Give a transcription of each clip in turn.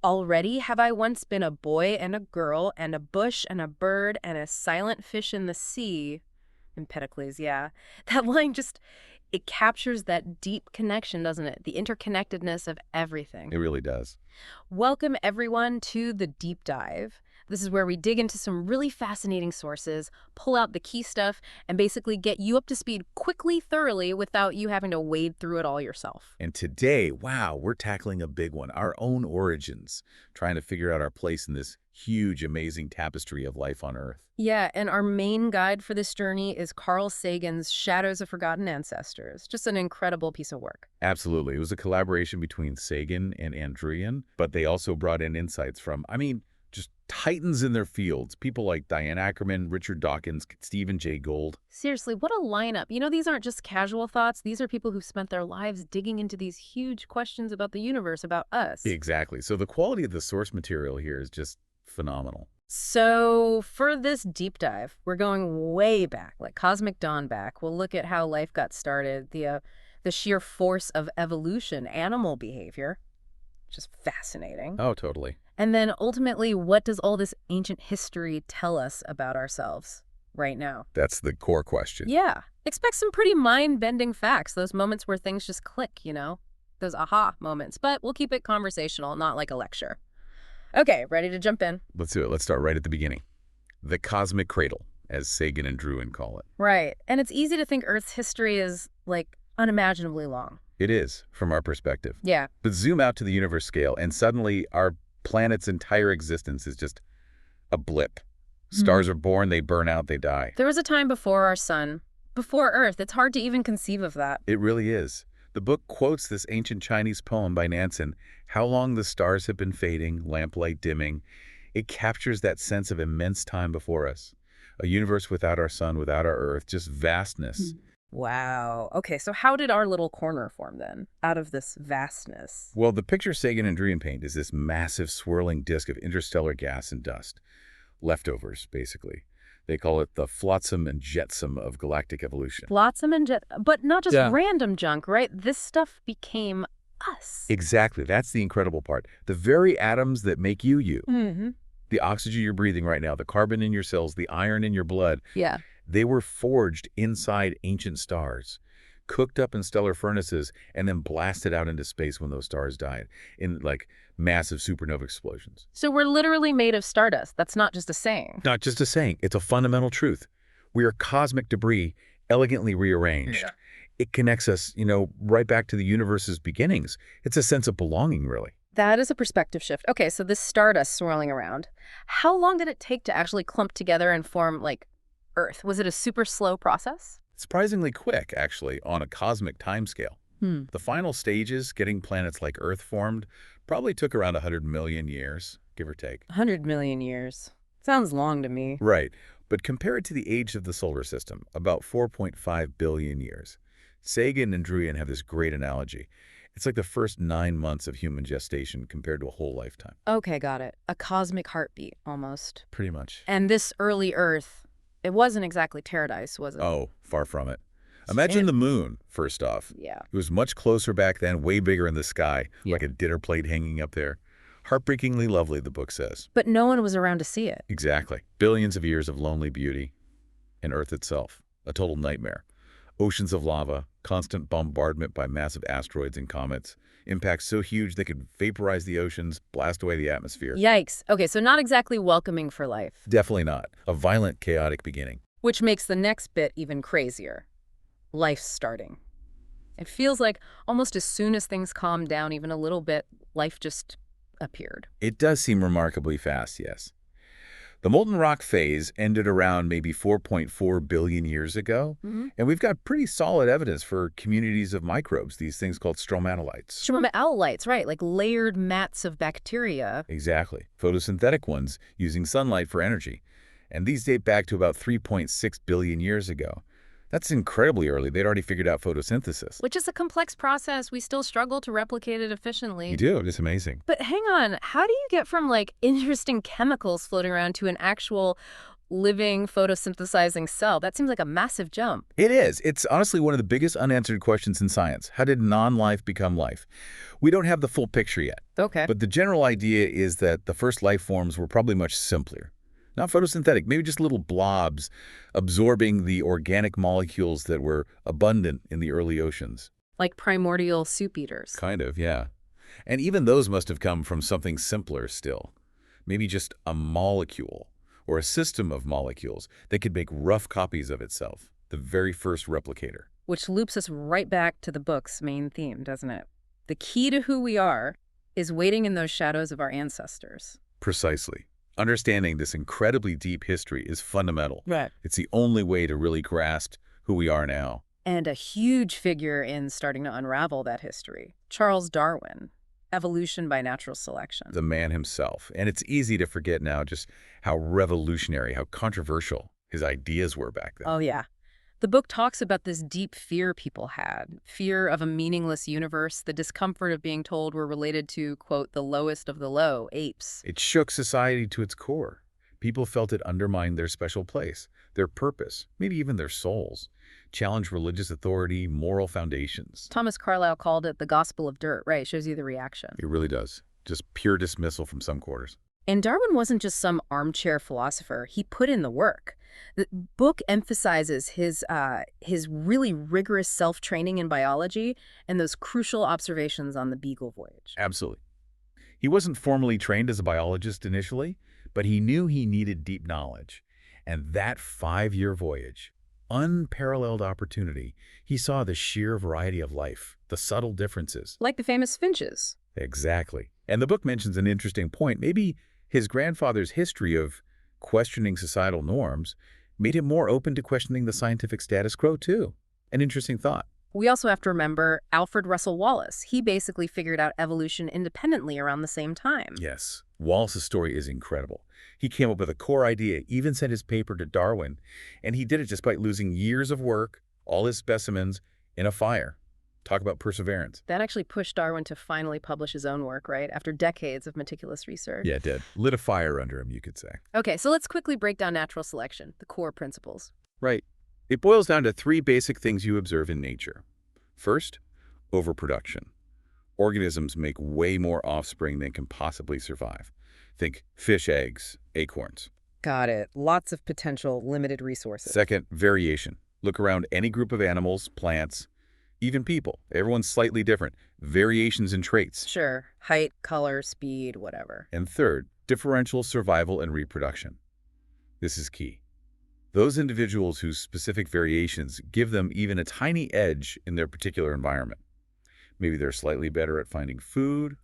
Already have I once been a boy and a girl and a bush and a bird and a silent fish in the sea. Empedocles, yeah. That line just, it captures that deep connection, doesn't it? The interconnectedness of everything. It really does. Welcome, everyone, to the deep dive. This is where we dig into some really fascinating sources, pull out the key stuff, and basically get you up to speed quickly, thoroughly, without you having to wade through it all yourself. And today, wow, we're tackling a big one, our own origins, trying to figure out our place in this huge, amazing tapestry of life on Earth. Yeah, and our main guide for this journey is Carl Sagan's Shadows of Forgotten Ancestors. Just an incredible piece of work. Absolutely. It was a collaboration between Sagan and Druyan, but they also brought in insights from, just titans in their fields. People like Diane Ackerman, Richard Dawkins, Stephen Jay Gould. Seriously, what a lineup. You know, these aren't just casual thoughts. These are people who've spent their lives digging into these huge questions about the universe, about us. Exactly. So the quality of the source material here is just phenomenal. So for this deep dive, we're going way back, like cosmic dawn back. We'll look at how life got started, the sheer force of evolution, animal behavior, which is fascinating. Oh, totally. And then ultimately, what does all this ancient history tell us about ourselves right now? That's the core question. Yeah. Expect some pretty mind-bending facts, those moments where things just click, you know? Those aha moments. But we'll keep it conversational, not like a lecture. Okay, ready to jump in? Let's do it. Let's start right at the beginning. The cosmic cradle, as Sagan and Druyan call it. Right. And it's easy to think Earth's history is, like, unimaginably long. It is, from our perspective. Yeah. But zoom out to the universe scale, and suddenly our planet's entire existence is just a blip. Stars are born, they burn out, they die. There was a time before our sun, before Earth. It's hard to even conceive of that. It really is. The book quotes this ancient Chinese poem by Nansen, How Long the Stars Have Been Fading, Lamplight Dimming. It captures that sense of immense time before us. A universe without our sun, without our Earth, just vastness. Wow. Okay, so how did our little corner form then, out of this vastness? Well, the picture Sagan and Druyan paint is this massive swirling disk of interstellar gas and dust. Leftovers, basically. They call it the flotsam and jetsam of galactic evolution. Flotsam and jet, but not just random junk, right? This stuff became us. Exactly. That's the incredible part. The very atoms that make you, you. Mm-hmm. The oxygen you're breathing right now, the carbon in your cells, the iron in your blood. Yeah. They were forged inside ancient stars, cooked up in stellar furnaces, and then blasted out into space when those stars died in, like, massive supernova explosions. So we're literally made of stardust. That's not just a saying. Not just a saying. It's a fundamental truth. We are cosmic debris, elegantly rearranged. Yeah. It connects us, right back to the universe's beginnings. It's a sense of belonging, really. That is a perspective shift. Okay, so this stardust swirling around, how long did it take to actually clump together and form, like, Earth? Was it a super slow process? Surprisingly quick, actually, on a cosmic timescale. The final stages, getting planets like Earth formed, probably took around 100 million years, give or take. 100 million years. Sounds long to me. Right, but compare it to the age of the solar system, about 4.5 billion years. Sagan and Druyan have this great analogy. It's like the first 9 months of human gestation compared to a whole lifetime. Okay, got it. A cosmic heartbeat, almost. Pretty much. And this early Earth, it wasn't exactly paradise, was it? Oh, far from it. Imagine the moon, first off. Yeah. It was much closer back then, way bigger in the sky, like a dinner plate hanging up there. Heartbreakingly lovely, the book says. But no one was around to see it. Exactly. Billions of years of lonely beauty. And Earth itself, a total nightmare. Oceans of lava, constant bombardment by massive asteroids and comets, impacts so huge they could vaporize the oceans, blast away the atmosphere. Yikes. Okay, so not exactly welcoming for life. Definitely not. A violent, chaotic beginning. Which makes the next bit even crazier. Life starting. It feels like almost as soon as things calmed down even a little bit, life just appeared. It does seem remarkably fast, yes. The molten rock phase ended around maybe 4.4 billion years ago, and we've got pretty solid evidence for communities of microbes, these things called stromatolites. Stromatolites, right, like layered mats of bacteria. Exactly. Photosynthetic ones using sunlight for energy. And these date back to about 3.6 billion years ago. That's incredibly early. They'd already figured out photosynthesis. Which is a complex process. We still struggle to replicate it efficiently. You do. It's amazing. But hang on. How do you get from, like, interesting chemicals floating around to an actual living, photosynthesizing cell. That seems like a massive jump. It is. It's honestly one of the biggest unanswered questions in science. How did non-life become life? We don't have the full picture yet. Okay. But the general idea is that the first life forms were probably much simpler. Not photosynthetic, maybe just little blobs absorbing the organic molecules that were abundant in the early oceans. Like primordial soup eaters. Kind of, yeah. And even those must have come from something simpler still. Maybe just a molecule or a system of molecules that could make rough copies of itself, the very first replicator. Which loops us right back to the book's main theme, doesn't it? The key to who we are is waiting in those shadows of our ancestors. Precisely. Understanding this incredibly deep history is fundamental. Right. It's the only way to really grasp who we are now. And a huge figure in starting to unravel that history, Charles Darwin, evolution by natural selection. The man himself. And it's easy to forget now just how revolutionary, how controversial his ideas were back then. Oh, yeah. The book talks about this deep fear people had, fear of a meaningless universe, the discomfort of being told we're related to, quote, the lowest of the low, apes. It shook society to its core. People felt it undermined their special place, their purpose, maybe even their souls, challenged religious authority, moral foundations. Thomas Carlyle called it the gospel of dirt, right? Shows you the reaction. It really does. Just pure dismissal from some quarters. And Darwin wasn't just some armchair philosopher. He put in the work. The book emphasizes his really rigorous self-training in biology and those crucial observations on the Beagle voyage. Absolutely. He wasn't formally trained as a biologist initially, but he knew he needed deep knowledge. And that 5-year voyage, unparalleled opportunity, he saw the sheer variety of life, the subtle differences. Like the famous finches. Exactly. And the book mentions an interesting point. Maybe his grandfather's history of questioning societal norms made him more open to questioning the scientific status quo, too. An interesting thought. We also have to remember Alfred Russel Wallace. He basically figured out evolution independently around the same time. Yes, Wallace's story is incredible. He came up with a core idea, even sent his paper to Darwin, and he did it despite losing years of work, all his specimens, in a fire. Talk about perseverance. That actually pushed Darwin to finally publish his own work, right? After decades of meticulous research. Yeah, it did. Lit a fire under him, you could say. Okay, so let's quickly break down natural selection, the core principles. Right. It boils down to 3 basic things you observe in nature. First, overproduction. Organisms make way more offspring than can possibly survive. Think fish eggs, acorns. Got it. Lots of potential, limited resources. Second, variation. Look around any group of animals, plants, even people. Everyone's slightly different. Variations in traits. Sure. Height, color, speed, whatever. And third, differential survival and reproduction. This is key. Those individuals whose specific variations give them even a tiny edge in their particular environment. Maybe they're slightly better at finding food,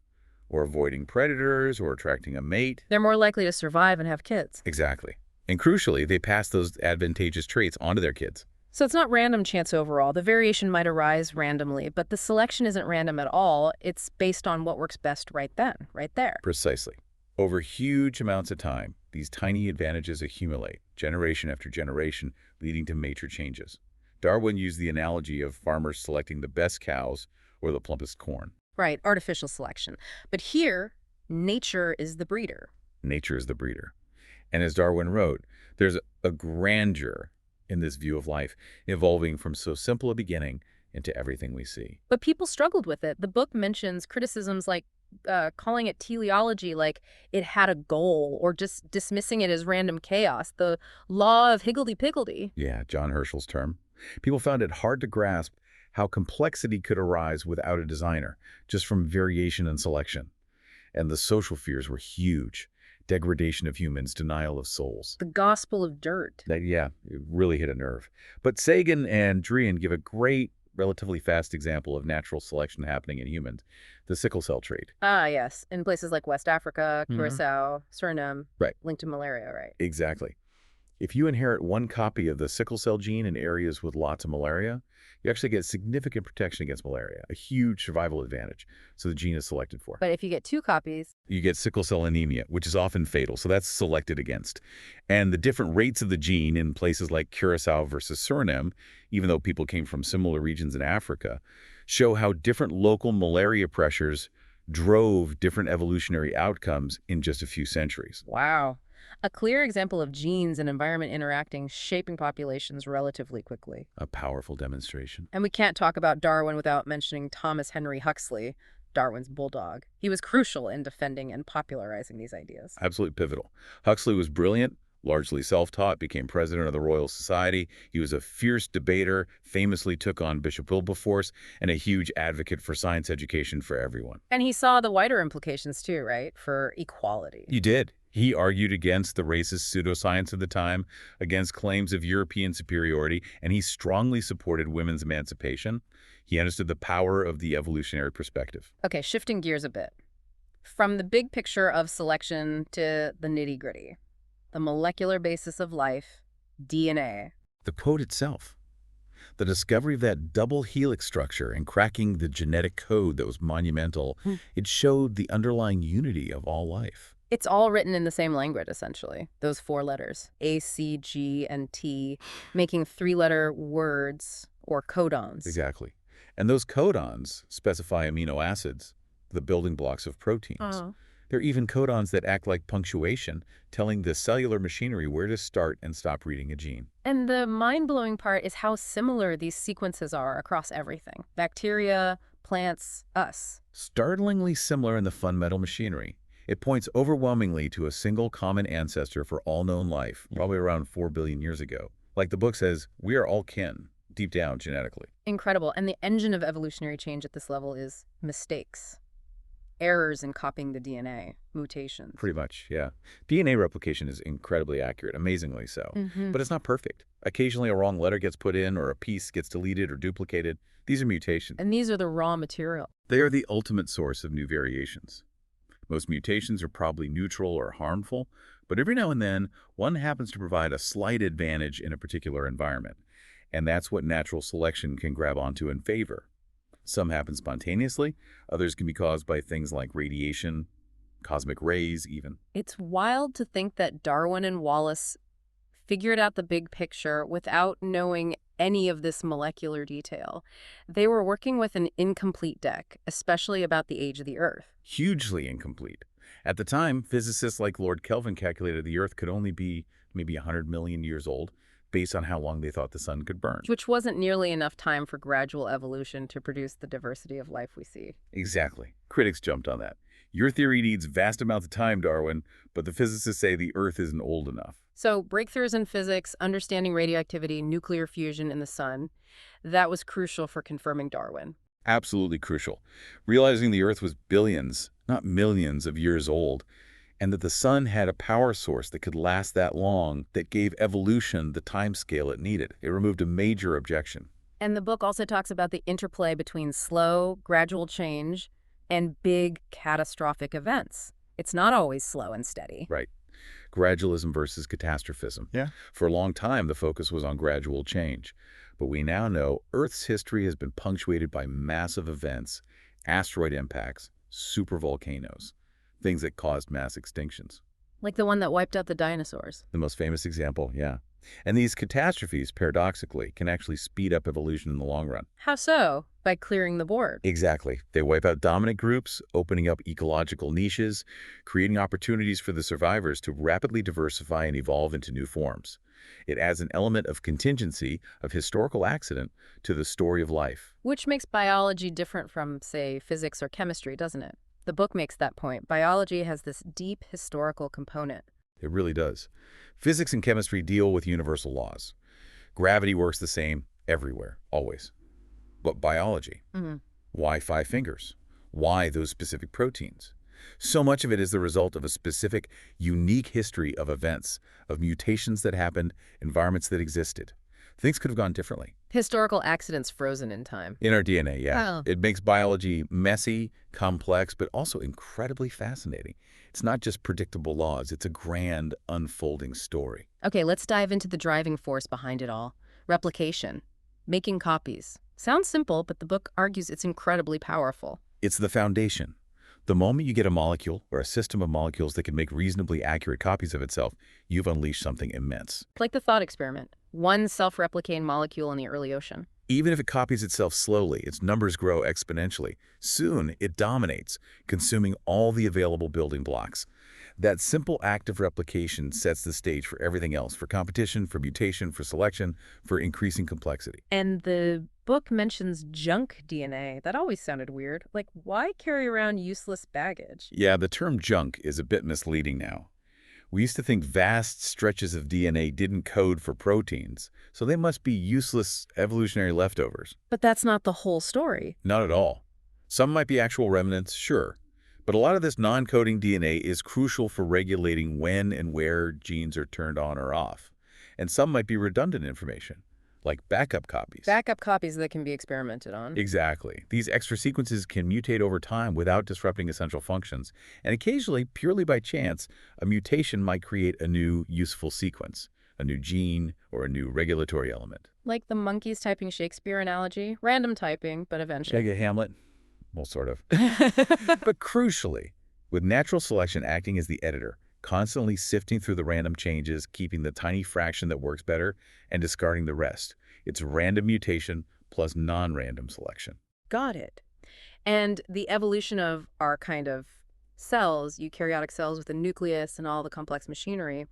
or avoiding predators, or attracting a mate. They're more likely to survive and have kids. Exactly. And crucially, they pass those advantageous traits onto their kids. So it's not random chance overall. The variation might arise randomly, but the selection isn't random at all. It's based on what works best right then, right there. Precisely. Over huge amounts of time, these tiny advantages accumulate, generation after generation, leading to major changes. Darwin used the analogy of farmers selecting the best cows or the plumpest corn. Right, artificial selection. But here, nature is the breeder. Nature is the breeder. And as Darwin wrote, there's a grandeur in this view of life, evolving from so simple a beginning into everything we see. But people struggled with it. The book mentions criticisms like calling it teleology, like it had a goal, or just dismissing it as random chaos, the law of higgledy-piggledy. Yeah, John Herschel's term. People found it hard to grasp how complexity could arise without a designer, just from variation and selection. And the social fears were huge. Degradation of humans, denial of souls. The gospel of dirt. Yeah, it really hit a nerve. But Sagan and Druyan give a great, relatively fast example of natural selection happening in humans, the sickle cell trait. Ah, yes. In places like West Africa, Mhm. Curacao, Suriname. Right. Linked to malaria, right? Exactly. If you inherit one copy of the sickle cell gene in areas with lots of malaria, you actually get significant protection against malaria, a huge survival advantage. So the gene is selected for. But if you get 2 copies, You get sickle cell anemia, which is often fatal, so that's selected against. And the different rates of the gene in places like Curacao versus Suriname, even though people came from similar regions in Africa, show how different local malaria pressures drove different evolutionary outcomes in just a few centuries. wow. A clear example of genes and environment interacting, shaping populations relatively quickly. A powerful demonstration. And we can't talk about Darwin without mentioning Thomas Henry Huxley, Darwin's bulldog. He was crucial in defending and popularizing these ideas. Absolutely pivotal. Huxley was brilliant, largely self-taught, became president of the Royal Society. He was a fierce debater, famously took on Bishop Wilberforce, and a huge advocate for science education for everyone. And he saw the wider implications too, right? For equality. He did. He argued against the racist pseudoscience of the time, against claims of European superiority, and he strongly supported women's emancipation. He understood the power of the evolutionary perspective. Okay, shifting gears a bit. From the big picture of selection to the nitty-gritty. The molecular basis of life, DNA. The quote itself, the discovery of that double helix structure and cracking the genetic code that was monumental, it showed the underlying unity of all life. It's all written in the same language, essentially. Those 4 letters, A, C, G, and T, making 3-letter words or codons. Exactly. And those codons specify amino acids, the building blocks of proteins. Oh. There are even codons that act like punctuation, telling the cellular machinery where to start and stop reading a gene. And the mind-blowing part is how similar these sequences are across everything. Bacteria, plants, us. Startlingly similar in the fundamental machinery. It points overwhelmingly to a single common ancestor for all known life, probably around 4 billion years ago. Like the book says, we are all kin, deep down genetically. Incredible. And the engine of evolutionary change at this level is mistakes. Errors in copying the DNA, mutations. Pretty much, yeah. DNA replication is incredibly accurate, amazingly so. But it's not perfect. Occasionally a wrong letter gets put in or a piece gets deleted or duplicated. These are mutations. And these are the raw material. They are the ultimate source of new variations. Most mutations are probably neutral or harmful, but every now and then, one happens to provide a slight advantage in a particular environment. And that's what natural selection can grab onto and favor. Some happen spontaneously, others can be caused by things like radiation, cosmic rays even. It's wild to think that Darwin and Wallace figured out the big picture without knowing any of this molecular detail. They were working with an incomplete deck, especially about the age of the Earth. Hugely incomplete. At the time, physicists like Lord Kelvin calculated the Earth could only be maybe 100 million years old, based on how long they thought the sun could burn. Which wasn't nearly enough time for gradual evolution to produce the diversity of life we see. Exactly. Critics jumped on that. Your theory needs vast amounts of time, Darwin, but the physicists say the Earth isn't old enough. So breakthroughs in physics, understanding radioactivity, nuclear fusion in the sun, that was crucial for confirming Darwin. Absolutely crucial. Realizing the Earth was billions, not millions of years old, and that the sun had a power source that could last that long, that gave evolution the time scale it needed. It removed a major objection. And the book also talks about the interplay between slow, gradual change and big, catastrophic events. It's not always slow and steady. Right. Gradualism versus catastrophism. Yeah. For a long time, the focus was on gradual change. But we now know Earth's history has been punctuated by massive events, asteroid impacts, supervolcanoes, things that caused mass extinctions. Like the one that wiped out the dinosaurs. The most famous example, yeah. And these catastrophes, paradoxically, can actually speed up evolution in the long run. How so? By clearing the board. Exactly. They wipe out dominant groups, opening up ecological niches, creating opportunities for the survivors to rapidly diversify and evolve into new forms. It adds an element of contingency, of historical accident, to the story of life. Which makes biology different from, say, physics or chemistry, doesn't it? The book makes that point. Biology has this deep historical component. It really does. Physics and chemistry deal with universal laws. Gravity works the same everywhere, always. But biology, why 5 fingers? Why those specific proteins? So much of it is the result of a specific, unique history of events, of mutations that happened, environments that existed. Things could have gone differently. Historical accidents frozen in time. In our DNA, yeah. Oh. It makes biology messy, complex, but also incredibly fascinating. It's not just predictable laws. It's a grand, unfolding story. Okay, let's dive into the driving force behind it all. Replication. Making copies. Sounds simple, but the book argues it's incredibly powerful. It's the foundation. The moment you get a molecule or a system of molecules that can make reasonably accurate copies of itself, you've unleashed something immense. Like the thought experiment. One self-replicating molecule in the early ocean. Even if it copies itself slowly, its numbers grow exponentially. Soon, it dominates, consuming all the available building blocks. That simple act of replication sets the stage for everything else, for competition, for mutation, for selection, for increasing complexity. And the book mentions junk DNA. That always sounded weird. Like, why carry around useless baggage? Yeah, the term junk is a bit misleading now. We used to think vast stretches of DNA didn't code for proteins, so they must be useless evolutionary leftovers. But that's not the whole story. Not at all. Some might be actual remnants, sure, but a lot of this non-coding DNA is crucial for regulating when and where genes are turned on or off. And some might be redundant information, like backup copies. Backup copies that can be experimented on. Exactly. These extra sequences can mutate over time without disrupting essential functions, and occasionally, purely by chance, a mutation might create a new useful sequence, a new gene, or a new regulatory element. Like the monkeys typing Shakespeare analogy. Random typing, but eventually. Check it, Hamlet? Well, sort of. But crucially, with natural selection acting as the editor, constantly sifting through the random changes, keeping the tiny fraction that works better, and discarding the rest, it's random mutation plus non-random selection. Got it. And the evolution of our kind of cells, eukaryotic cells with a nucleus and all the complex machinery,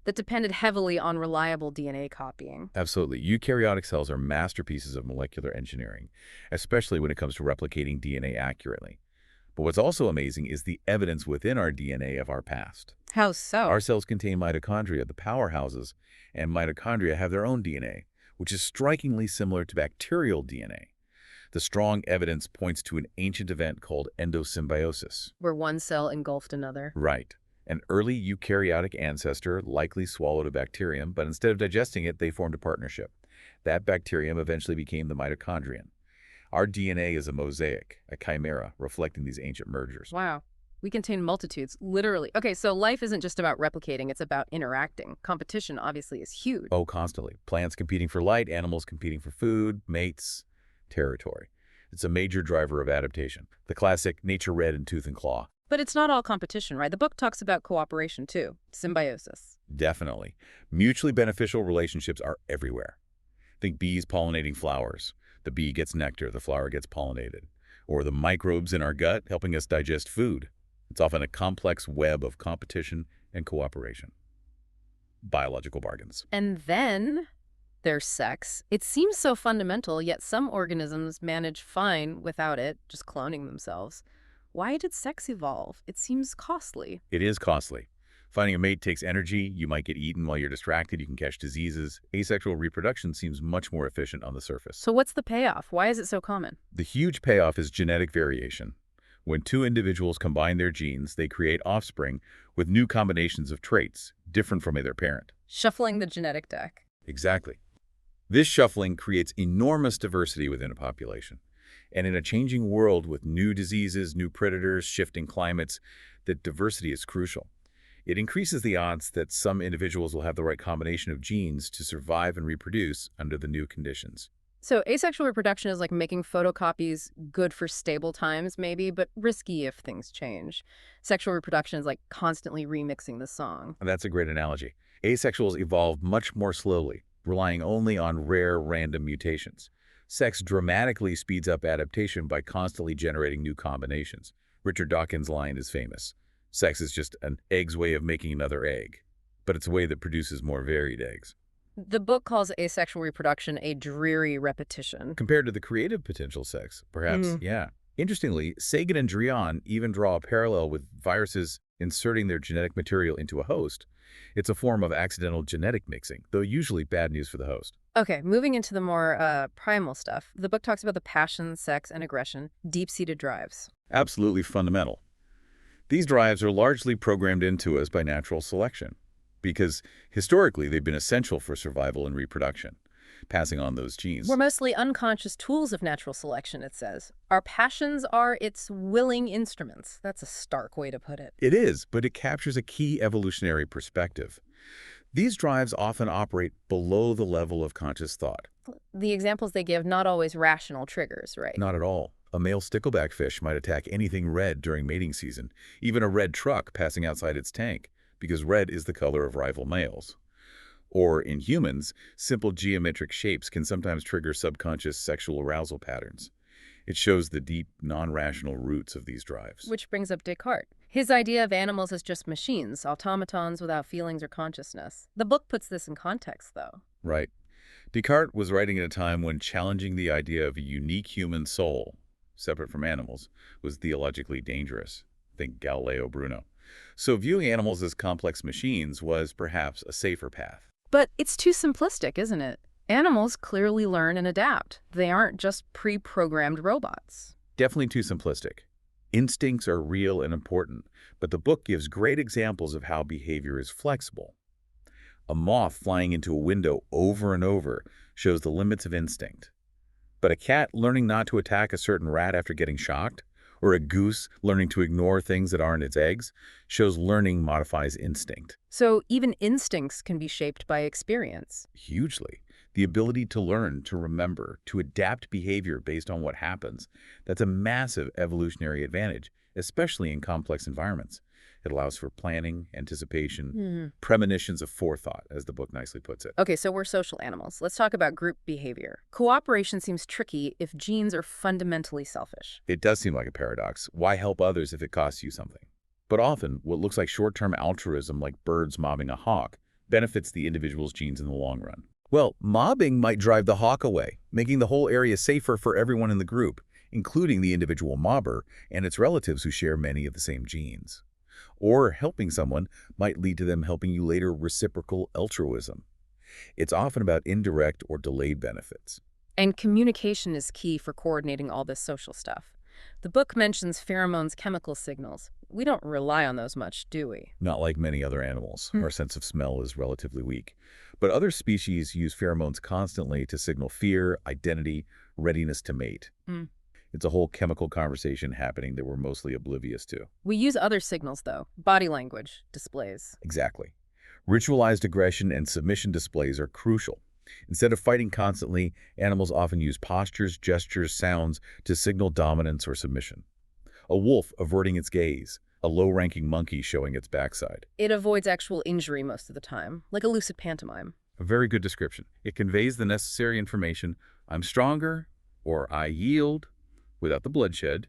that depended heavily on reliable DNA copying. Absolutely. Eukaryotic cells are masterpieces of molecular engineering, especially when it comes to replicating DNA accurately. But what's also amazing is the evidence within our DNA of our past. How so? Our cells contain mitochondria, the powerhouses, and mitochondria have their own DNA, which is strikingly similar to bacterial DNA. The strong evidence points to an ancient event called endosymbiosis. Where one cell engulfed another. Right. An early eukaryotic ancestor likely swallowed a bacterium, but instead of digesting it, they formed a partnership. That bacterium eventually became the mitochondrion. Our DNA is a mosaic, a chimera, reflecting these ancient mergers. Wow. We contain multitudes, literally. Okay, so life isn't just about replicating, it's about interacting. Competition, obviously, is huge. Oh, constantly. Plants competing for light, animals competing for food, mates, territory. It's a major driver of adaptation. The classic nature red in tooth and claw. But it's not all competition, right? The book talks about cooperation, too. Symbiosis. Definitely. Mutually beneficial relationships are everywhere. Think bees pollinating flowers. The bee gets nectar, the flower gets pollinated. Or the microbes in our gut helping us digest food. It's often a complex web of competition and cooperation. Biological bargains. And then there's sex. It seems so fundamental, yet some organisms manage fine without it, just cloning themselves. Why did sex evolve? It seems costly. It is costly. Finding a mate takes energy. You might get eaten while you're distracted. You can catch diseases. Asexual reproduction seems much more efficient on the surface. So what's the payoff? Why is it so common? The huge payoff is genetic variation. When two individuals combine their genes, they create offspring with new combinations of traits, different from their parent. Shuffling the genetic deck. Exactly. This shuffling creates enormous diversity within a population. And in a changing world with new diseases, new predators, shifting climates, that diversity is crucial. It increases the odds that some individuals will have the right combination of genes to survive and reproduce under the new conditions. So asexual reproduction is like making photocopies, good for stable times maybe, but risky if things change. Sexual reproduction is like constantly remixing the song. And that's a great analogy. Asexuals evolve much more slowly, relying only on rare random mutations. Sex dramatically speeds up adaptation by constantly generating new combinations. Richard Dawkins' line is famous. Sex is just an egg's way of making another egg, but it's a way that produces more varied eggs. The book calls asexual reproduction a dreary repetition. Compared to the creative potential sex, perhaps, yeah. Interestingly, Sagan and Druyan even draw a parallel with viruses inserting their genetic material into a host. It's a form of accidental genetic mixing, though usually bad news for the host. Okay, moving into the more primal stuff. The book talks about the passion, sex, and aggression, deep-seated drives. Absolutely fundamental. These drives are largely programmed into us by natural selection, because historically they've been essential for survival and reproduction, passing on those genes. We're mostly unconscious tools of natural selection, it says. Our passions are its willing instruments. That's a stark way to put it. It is, but it captures a key evolutionary perspective. These drives often operate below the level of conscious thought. The examples they give, not always rational triggers, right? Not at all. A male stickleback fish might attack anything red during mating season, even a red truck passing outside its tank, because red is the color of rival males. Or, in humans, simple geometric shapes can sometimes trigger subconscious sexual arousal patterns. It shows the deep, non-rational roots of these drives. Which brings up Descartes. His idea of animals as just machines, automatons without feelings or consciousness. The book puts this in context, though. Right. Descartes was writing at a time when challenging the idea of a unique human soul, separate from animals, was theologically dangerous. Think Galileo Bruno. So viewing animals as complex machines was perhaps a safer path. But it's too simplistic, isn't it? Animals clearly learn and adapt. They aren't just pre-programmed robots. Definitely too simplistic. Instincts are real and important, but the book gives great examples of how behavior is flexible. A moth flying into a window over and over shows the limits of instinct. But a cat learning not to attack a certain rat after getting shocked, or a goose learning to ignore things that aren't its eggs, shows learning modifies instinct. So even instincts can be shaped by experience. Hugely. The ability to learn, to remember, to adapt behavior based on what happens, that's a massive evolutionary advantage, especially in complex environments. It allows for planning, anticipation, premonitions of forethought, as the book nicely puts it. Okay, so we're social animals. Let's talk about group behavior. Cooperation seems tricky if genes are fundamentally selfish. It does seem like a paradox. Why help others if it costs you something? But often, what looks like short-term altruism, like birds mobbing a hawk, benefits the individual's genes in the long run. Well, mobbing might drive the hawk away, making the whole area safer for everyone in the group, including the individual mobber and its relatives who share many of the same genes. Or helping someone might lead to them helping you later, reciprocal altruism. It's often about indirect or delayed benefits. And communication is key for coordinating all this social stuff. The book mentions pheromones, chemical signals. We don't rely on those much, do we? Not like many other animals. Our sense of smell is relatively weak. But other species use pheromones constantly to signal fear, identity, readiness to mate. It's a whole chemical conversation happening that we're mostly oblivious to. We use other signals, though. Body language, displays. Exactly. Ritualized aggression and submission displays are crucial. Instead of fighting constantly, animals often use postures, gestures, sounds to signal dominance or submission. A wolf averting its gaze, a low-ranking monkey showing its backside. It avoids actual injury most of the time, like a lucid pantomime. A very good description. It conveys the necessary information, I'm stronger, or I yield, without the bloodshed.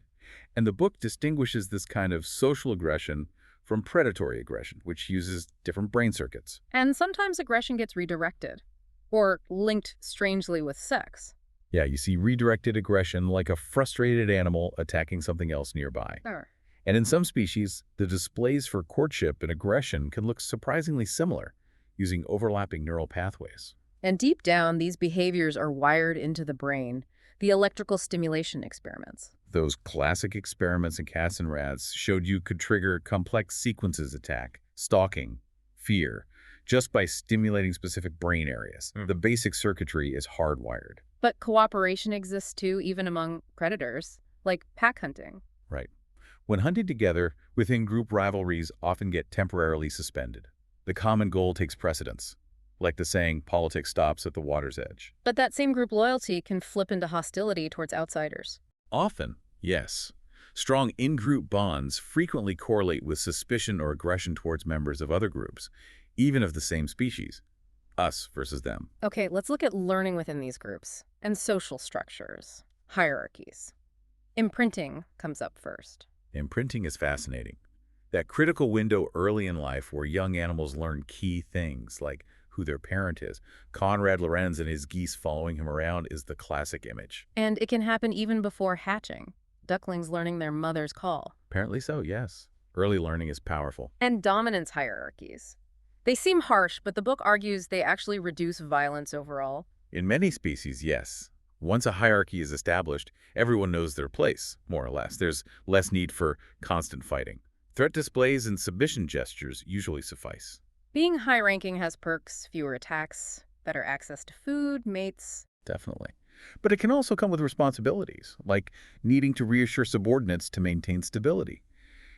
And the book distinguishes this kind of social aggression from predatory aggression, which uses different brain circuits. And sometimes aggression gets redirected, or linked strangely with sex. Yeah, you see redirected aggression like a frustrated animal attacking something else nearby. Sure. And in some species, the displays for courtship and aggression can look surprisingly similar, using overlapping neural pathways. And deep down, these behaviors are wired into the brain. The electrical stimulation experiments. Those classic experiments in cats and rats showed you could trigger complex sequences attack, stalking, fear, just by stimulating specific brain areas. The basic circuitry is hardwired. But cooperation exists too, even among predators, like pack hunting. Right. When hunted together, within-group rivalries often get temporarily suspended. The common goal takes precedence, like the saying, politics stops at the water's edge. But that same group loyalty can flip into hostility towards outsiders. Often, yes. Strong in-group bonds frequently correlate with suspicion or aggression towards members of other groups, even of the same species. Us versus them. Okay, let's look at learning within these groups and social structures, hierarchies. Imprinting comes up first. Imprinting is fascinating. That critical window early in life where young animals learn key things like who their parent is. Konrad Lorenz and his geese following him around is the classic image. And it can happen even before hatching. Ducklings learning their mother's call. Apparently so, yes. Early learning is powerful. And dominance hierarchies. They seem harsh, but the book argues they actually reduce violence overall. In many species, yes. Once a hierarchy is established, everyone knows their place, more or less. There's less need for constant fighting. Threat displays and submission gestures usually suffice. Being high-ranking has perks, fewer attacks, better access to food, mates. Definitely. But it can also come with responsibilities, like needing to reassure subordinates to maintain stability.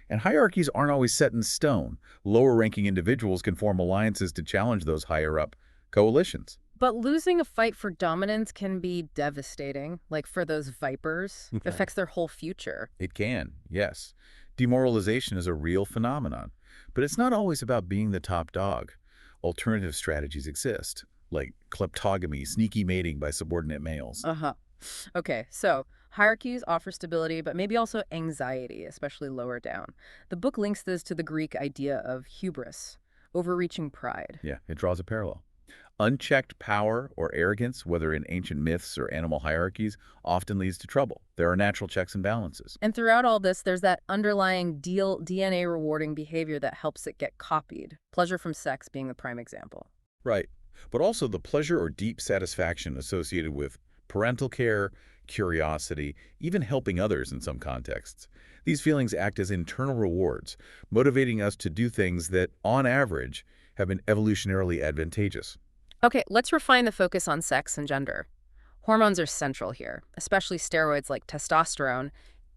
And hierarchies aren't always set in stone. Lower-ranking individuals can form alliances to challenge those higher-up coalitions. But losing a fight for dominance can be devastating, like for those vipers. It affects their whole future. It can, yes. Demoralization is a real phenomenon. But it's not always about being the top dog. Alternative strategies exist, like kleptogamy, sneaky mating by subordinate males. Okay, so Hierarchies offer stability, but maybe also anxiety, especially lower down. The book links this to the Greek idea of hubris, overreaching pride. Yeah, it draws a parallel. Unchecked power or arrogance, whether in ancient myths or animal hierarchies, often leads to trouble. There are natural checks and balances. And throughout all this, there's that underlying DNA rewarding behavior that helps it get copied. Pleasure from sex being the prime example. Right. But also the pleasure or deep satisfaction associated with parental care, curiosity, even helping others in some contexts. These feelings act as internal rewards, motivating us to do things that, on average, have been evolutionarily advantageous. Okay, let's refine the focus on sex and gender. Hormones are central here, especially steroids like testosterone,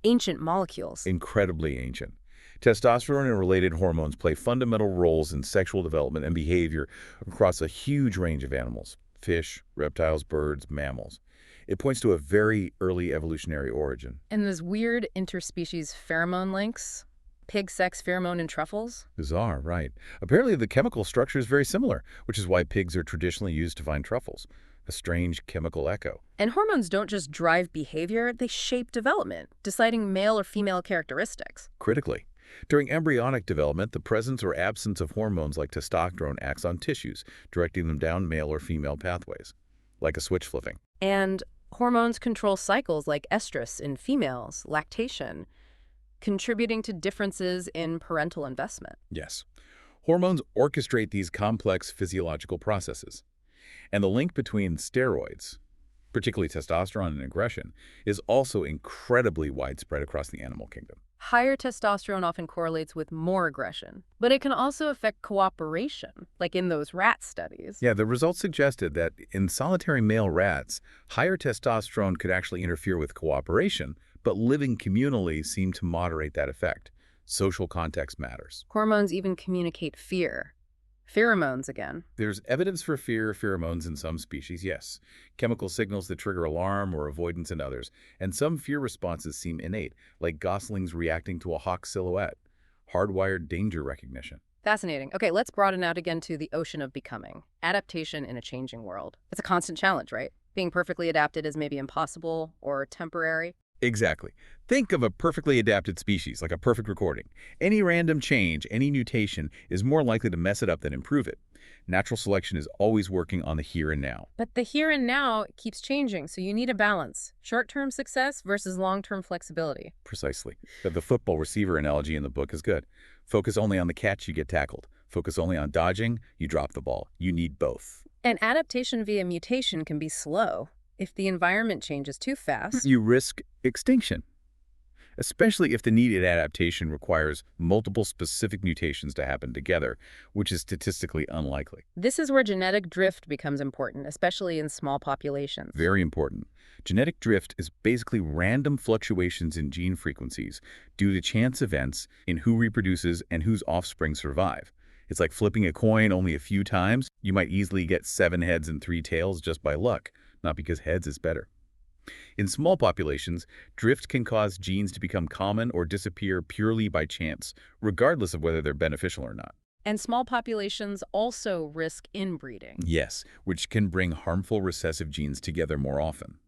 ancient molecules. Incredibly ancient. Testosterone and related hormones play fundamental roles in sexual development and behavior across a huge range of animals: fish, reptiles, birds, mammals. It points to a very early evolutionary origin. And those weird interspecies pheromone links, pig sex pheromone in truffles. Bizarre, right? Apparently the chemical structure is very similar, which is why pigs are traditionally used to find truffles. A strange chemical echo. And hormones don't just drive behavior, they shape development, deciding male or female characteristics. Critically, during embryonic development, the presence or absence of hormones like testosterone acts on tissues, directing them down male or female pathways, like a switch flipping. And hormones control cycles like estrus in females, lactation, contributing to differences in parental investment. Yes. Hormones orchestrate these complex physiological processes. And the link between steroids, particularly testosterone and aggression, is also incredibly widespread across the animal kingdom. Higher testosterone often correlates with more aggression, but it can also affect cooperation, like in those rat studies. Yeah, the results suggested that in solitary male rats, higher testosterone could actually interfere with cooperation, but living communally seemed to moderate that effect. Social context matters. Hormones even communicate fear. Pheromones again. There's evidence for fear pheromones in some species, yes. Chemical signals that trigger alarm or avoidance in others. And some fear responses seem innate, like goslings reacting to a hawk silhouette. Hardwired danger recognition. Fascinating. Okay, let's broaden out again to the ocean of becoming. Adaptation in a changing world. It's a constant challenge, right? Being perfectly adapted is maybe impossible or temporary. Exactly. Think of a perfectly adapted species, like a perfect recording. Any random change, any mutation, is more likely to mess it up than improve it. Natural selection is always working on the here and now. But the here and now keeps changing, so you need a balance. Short-term success versus long-term flexibility. Precisely. The football receiver analogy in the book is good. Focus only on the catch, you get tackled. Focus only on dodging, you drop the ball. You need both. And adaptation via mutation can be slow. If the environment changes too fast, You risk extinction, especially if the needed adaptation requires multiple specific mutations to happen together, which is statistically unlikely. this is where genetic drift becomes important, especially in small populations. Very important. Genetic drift is basically random fluctuations in gene frequencies due to chance events in who reproduces and whose offspring survive. It's like flipping a coin only a few times. You might easily get 7 heads and 3 tails just by luck, not because heads is better. In small populations, drift can cause genes to become common or disappear purely by chance, regardless of whether they're beneficial or not. And small populations also risk inbreeding. Yes, which can bring harmful recessive genes together more often.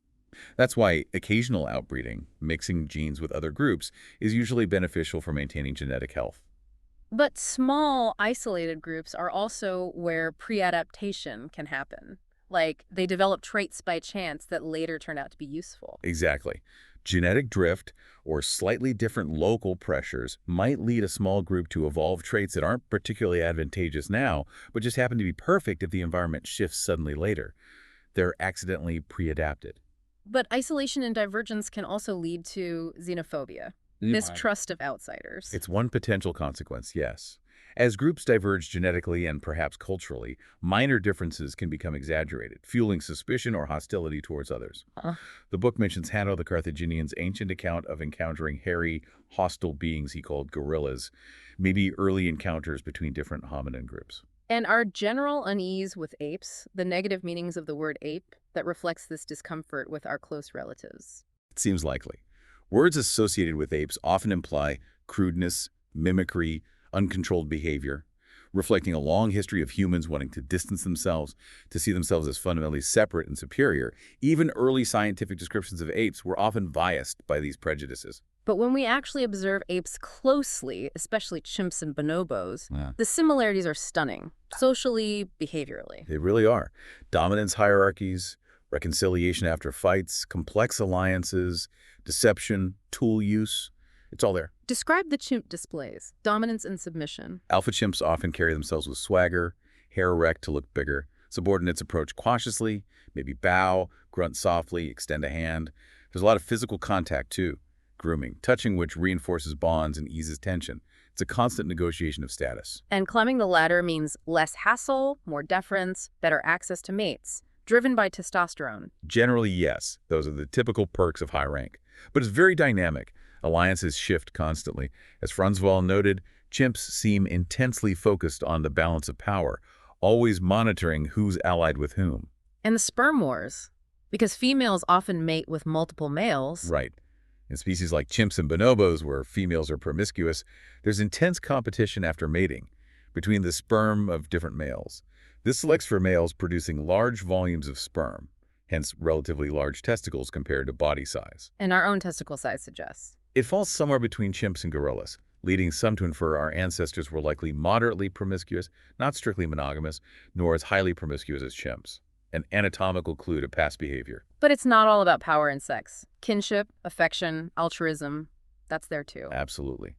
That's why occasional outbreeding, mixing genes with other groups, is usually beneficial for maintaining genetic health. But small, isolated groups are also where pre-adaptation can happen. Like, they develop traits by chance that later turn out to be useful. Exactly. Genetic drift or slightly different local pressures might lead a small group to evolve traits that aren't particularly advantageous now, but just happen to be perfect if the environment shifts suddenly later. They're accidentally pre-adapted. But isolation and divergence can also lead to xenophobia, mistrust of outsiders. It's one potential consequence, yes. As groups diverge genetically and perhaps culturally, minor differences can become exaggerated, fueling suspicion or hostility towards others. Huh. The book mentions Hanno the Carthaginian's ancient account of encountering hairy, hostile beings he called gorillas, maybe early encounters between different hominin groups. And our general unease with apes, the negative meanings of the word ape, that reflects this discomfort with our close relatives. It seems likely. Words associated with apes often imply crudeness, mimicry, uncontrolled behavior. reflecting a long history of humans wanting to distance themselves, to see themselves as fundamentally separate and superior. Even early scientific descriptions of apes were often biased by these prejudices. But when we actually observe apes closely, especially chimps and bonobos, Yeah. the similarities are stunning, socially, behaviorally. They really are. Dominance hierarchies, reconciliation after fights, complex alliances, deception, tool use. It's all there. Describe the chimp displays, dominance and submission. Alpha chimps often carry themselves with swagger, hair erect to look bigger. Subordinates approach cautiously, maybe bow, grunt softly, extend a hand. There's a lot of physical contact, too. Grooming, touching which reinforces bonds and eases tension. It's a constant negotiation of status. And climbing the ladder means less hassle, more deference, better access to mates, driven by testosterone. Generally, yes. Those are the typical perks of high rank. But it's very dynamic. Alliances shift constantly. As Franzwall noted, chimps seem intensely focused on the balance of power, always monitoring who's allied with whom. And the sperm wars, because females often mate with multiple males. Right. In species like chimps and bonobos, where females are promiscuous, there's intense competition after mating between the sperm of different males. This selects for males producing large volumes of sperm, hence relatively large testicles compared to body size. And our own testicle size suggests. It falls somewhere between chimps and gorillas, leading some to infer our ancestors were likely moderately promiscuous, not strictly monogamous, nor as highly promiscuous as chimps. An anatomical clue to past behavior. But it's not all about power and sex. Kinship, affection, altruism, that's there too. Absolutely.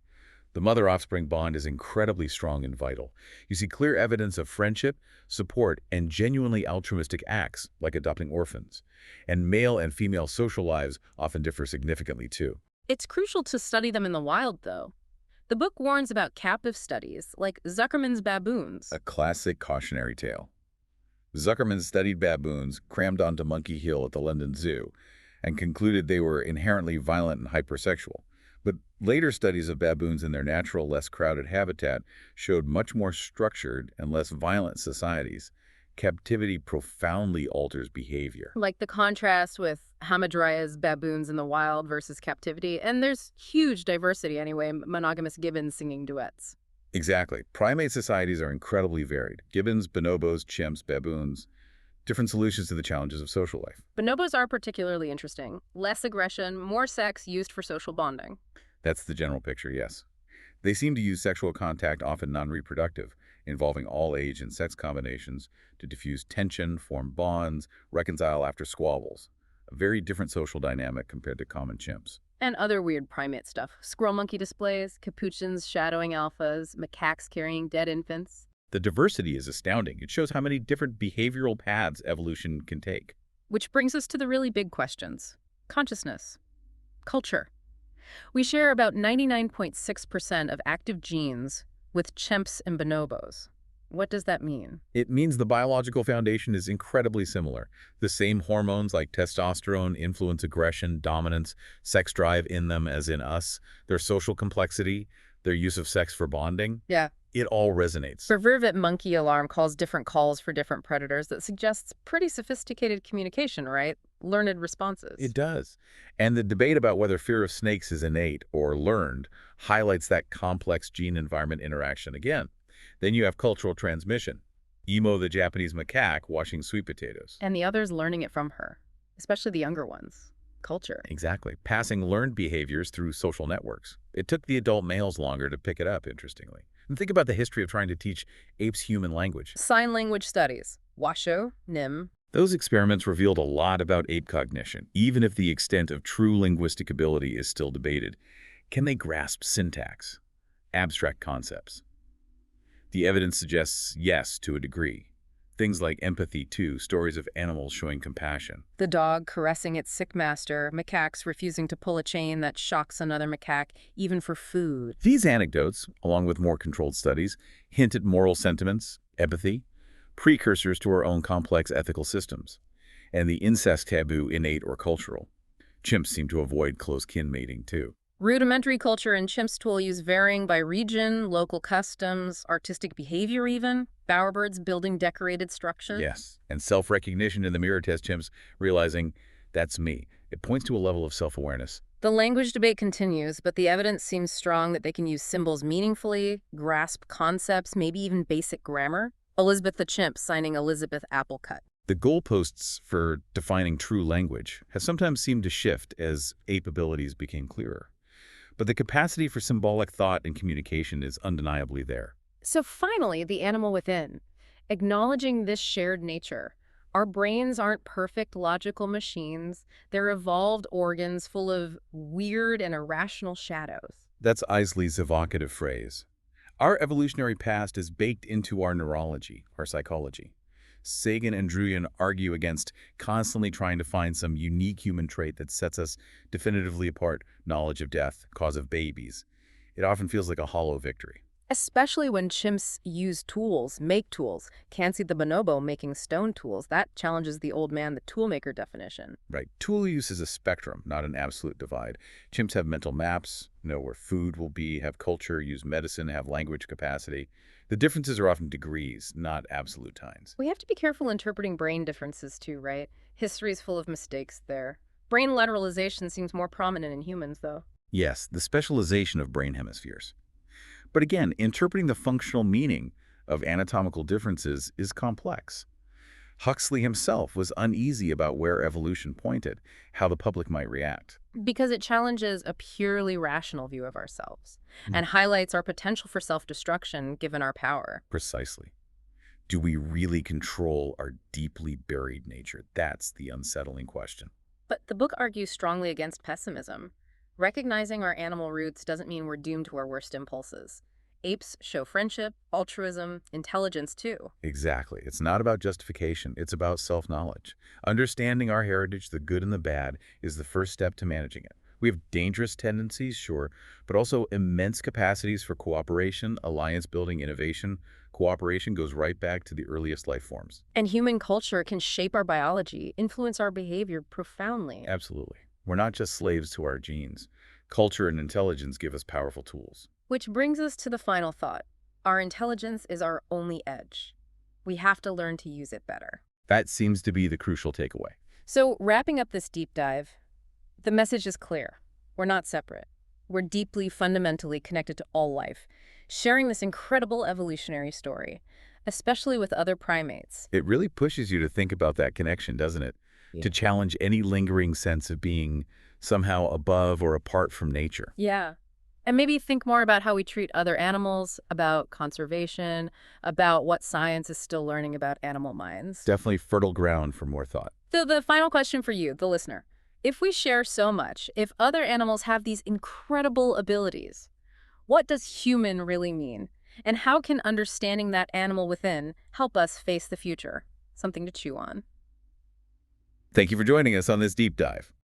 The mother-offspring bond is incredibly strong and vital. You see clear evidence of friendship, support, and genuinely altruistic acts, like adopting orphans. And male and female social lives often differ significantly, too. It's crucial to study them in the wild, though. The book warns about captive studies, like Zuckerman's baboons. A classic cautionary tale. Zuckerman studied baboons crammed onto Monkey Hill at the London Zoo and concluded they were inherently violent and hypersexual. But later studies of baboons in their natural, less crowded habitat showed much more structured and less violent societies. Captivity profoundly alters behavior. Like the contrast with Hamadryas baboons in the wild versus captivity. And there's huge diversity anyway, monogamous gibbons singing duets. Exactly. Primate societies are incredibly varied. Gibbons, bonobos, chimps, baboons. Different solutions to the challenges of social life. Bonobos are particularly interesting. Less aggression, more sex used for social bonding. That's the general picture, yes. They seem to use sexual contact, often non-reproductive, involving all age and sex combinations, to diffuse tension, form bonds, reconcile after squabbles. A very different social dynamic compared to common chimps. And other weird primate stuff. Squirrel monkey displays, capuchins shadowing alphas, macaques carrying dead infants. The diversity is astounding. It shows how many different behavioral paths evolution can take. Which brings us to the really big questions. Consciousness. Culture. We share about 99.6% of active genes with chimps and bonobos. What does that mean? It means the biological foundation is incredibly similar. The same hormones like testosterone influence aggression, dominance, sex drive in them as in us, their social complexity, their use of sex for bonding. Yeah. It all resonates. For vervet monkey alarm calls different calls for different predators. That suggests pretty sophisticated communication, right? Learned responses. It does. And the debate about whether fear of snakes is innate or learned highlights that complex gene-environment interaction again. Then you have cultural transmission. Emo, the Japanese macaque, washing sweet potatoes. And the others learning it from her, especially the younger ones. Culture. Exactly. Passing learned behaviors through social networks. It took the adult males longer to pick it up, interestingly. And think about the history of trying to teach apes human language. Sign language studies. Washoe, Nim. Those experiments revealed a lot about ape cognition, even if the extent of true linguistic ability is still debated. Can they grasp syntax? Abstract concepts? The evidence suggests yes, to a degree. Things like empathy, too, stories of animals showing compassion. The dog caressing its sick master, macaques refusing to pull a chain that shocks another macaque, even for food. These anecdotes, along with more controlled studies, hint at moral sentiments, empathy, precursors to our own complex ethical systems, and the incest taboo innate or cultural. Chimps seem to avoid close kin mating, too. Rudimentary culture in chimps tool use varying by region, local customs, artistic behavior even. Bowerbirds building decorated structures. Yes, and self-recognition in the mirror test chimps, realizing, that's me. It points to a level of self-awareness The language debate continues, but the evidence seems strong that they can use symbols meaningfully, grasp concepts, maybe even basic grammar. Elizabeth the chimp signing Elizabeth Applecut. The goalposts for defining true language has sometimes seemed to shift as ape abilities became clearer. But the capacity for symbolic thought and communication is undeniably there. So finally, the animal within. Acknowledging this shared nature. Our brains aren't perfect logical machines. They're evolved organs full of weird and irrational shadows. That's Isley's evocative phrase. Our evolutionary past is baked into our neurology, our psychology. Sagan and Druyan argue against constantly trying to find some unique human trait that sets us definitively apart: knowledge of death, cause of babies. It often feels like a hollow victory. Especially when chimps use tools, make tools. Can't see the bonobo making stone tools. That challenges the old man, the toolmaker definition. Right. Tool use is a spectrum, not an absolute divide. Chimps have mental maps, know where food will be, have culture, use medicine, have language capacity. The differences are often degrees, not absolute tines. We have to be careful interpreting brain differences too, right? History's full of mistakes there. Brain lateralization seems more prominent in humans, though. Yes, the specialization of brain hemispheres. But again, interpreting the functional meaning of anatomical differences is complex. Huxley himself was uneasy about where evolution pointed, how the public might react. Because it challenges a purely rational view of ourselves and highlights our potential for self-destruction given our power. Precisely. Do we really control our deeply buried nature? That's the unsettling question. But the book argues strongly against pessimism. Recognizing our animal roots doesn't mean we're doomed to our worst impulses. Apes show friendship, altruism, intelligence too. Exactly. It's not about justification. It's about self-knowledge. Understanding our heritage, the good and the bad, is the first step to managing it. We have dangerous tendencies, sure, but also immense capacities for cooperation, alliance-building, innovation. Cooperation goes right back to the earliest life forms. And human culture can shape our biology, influence our behavior profoundly. Absolutely. We're not just slaves to our genes. Culture and intelligence give us powerful tools. Which brings us to the final thought. Our intelligence is our only edge. We have to learn to use it better. That seems to be the crucial takeaway. So, wrapping up this deep dive, the message is clear. We're not separate. We're deeply, fundamentally connected to all life, sharing this incredible evolutionary story, especially with other primates. It really pushes you to think about that connection, doesn't it? Yeah. To challenge any lingering sense of being somehow above or apart from nature. Yeah. And maybe think more about how we treat other animals, about conservation, about what science is still learning about animal minds. Definitely fertile ground for more thought. So the final question for you, the listener. If we share so much, if other animals have these incredible abilities, what does human really mean? And how can understanding that animal within help us face the future? Something to chew on. Thank you for joining us on this deep dive.